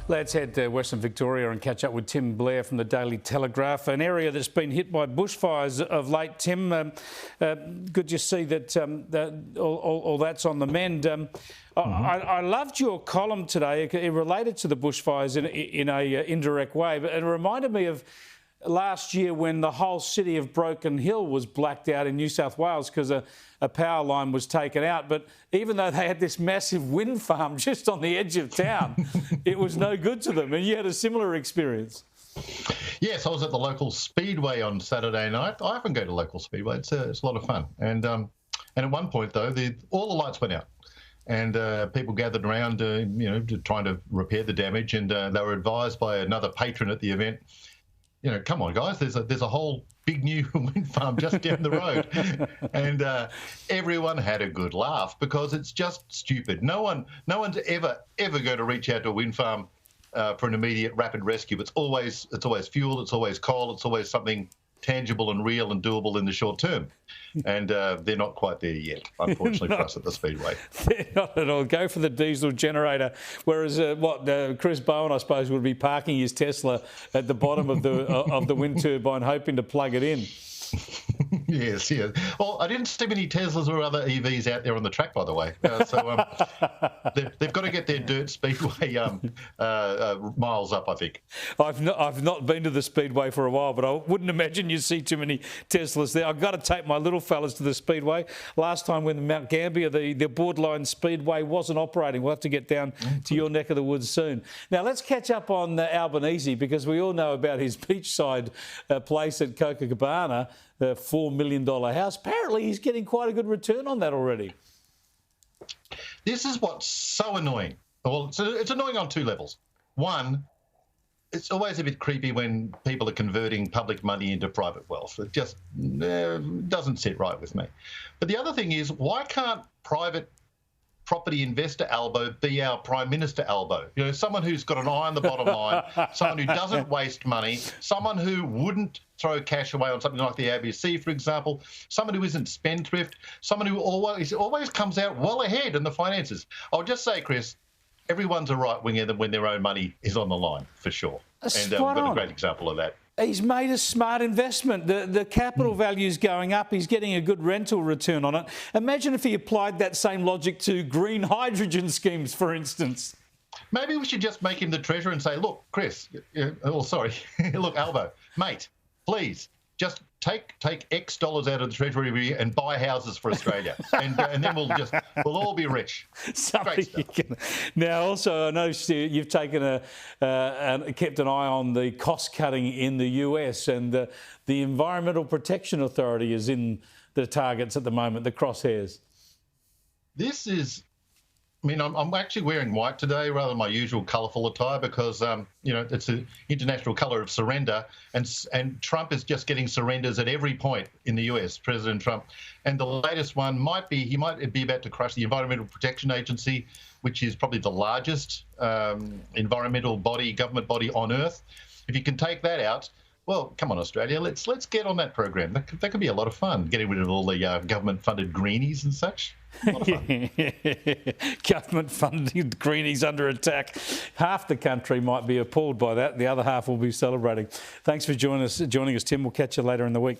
Let's head to Western Victoria and catch up with Tim Blair from the Daily Telegraph, an area that's been hit by bushfires of late. Tim, good to see that, all that's on the mend. I loved your column today. It related to the bushfires in a indirect way, but it reminded me of last year when the whole city of Broken Hill was blacked out in New South Wales because a power line was taken out. But even though they had this massive wind farm just on the edge of town, it was no good to them. And you had a similar experience. Yes, I was at the local speedway on Saturday night. I often go to local speedway. It's a lot of fun. And at one point, though, all the lights went out. And people gathered around, trying to repair the damage. And they were advised by another patron at the event, come on, guys, there's a whole big new wind farm just down the road. And everyone had a good laugh because it's just stupid. No one's ever going to reach out to a wind farm for an immediate rapid rescue. It's always fuel, it's always coal, it's always something tangible and real and doable in the short term. And they're not quite there yet, unfortunately, for us at the Speedway. They're not at all. Go for the diesel generator. Whereas Chris Bowen, I suppose, would be parking his Tesla at the bottom of the wind turbine, hoping to plug it in. Yes. Well, I didn't see many Teslas or other EVs out there on the track, by the way. They've got to get their dirt speedway miles up, I think. I've not been to the speedway for a while, but I wouldn't imagine you'd see too many Teslas there. I've got to take my little fellas to the speedway. Last time when Mount Gambier, the borderline speedway wasn't operating. We'll have to get down to your neck of the woods soon. Now, let's catch up on Albanese, because we all know about his beachside place at Copacabana, the $4 million house. Apparently, he's getting quite a good return on that already. This is what's so annoying. Well, it's annoying on two levels. One, it's always a bit creepy when people are converting public money into private wealth. It just doesn't sit right with me. But the other thing is, why can't private property investor Albo be our Prime Minister Albo? Someone who's got an eye on the bottom line, someone who doesn't waste money, someone who wouldn't throw cash away on something like the ABC, for example, someone who isn't spendthrift, someone who always comes out well ahead in the finances. I'll just say, Chris, everyone's a right-winger when their own money is on the line, for sure. And we've got a great example of that. He's made a smart investment. The capital value's going up. He's getting a good rental return on it. Imagine if he applied that same logic to green hydrogen schemes, for instance. Maybe we should just make him the treasurer and say, look, Chris, look, Albo, mate, please, just take X dollars out of the treasury every year and buy houses for Australia. and then we'll all be rich. Great stuff. Now, also, I noticed you've taken kept an eye on the cost cutting in the US, and the Environmental Protection Authority is in the targets at the moment, the crosshairs. This is, I'm actually wearing white today rather than my usual colourful attire because, it's the international colour of surrender, and Trump is just getting surrenders at every point in the US, President Trump. And the latest one he might be about to crush the Environmental Protection Agency, which is probably the largest environmental government body on earth. If you can take that out, well, come on, Australia, let's get on that program. That could be a lot of fun, getting rid of all the government-funded greenies and such. A lot of fun. Government-funded greenies under attack. Half the country might be appalled by that. The other half will be celebrating. Thanks for joining us, Tim. We'll catch you later in the week.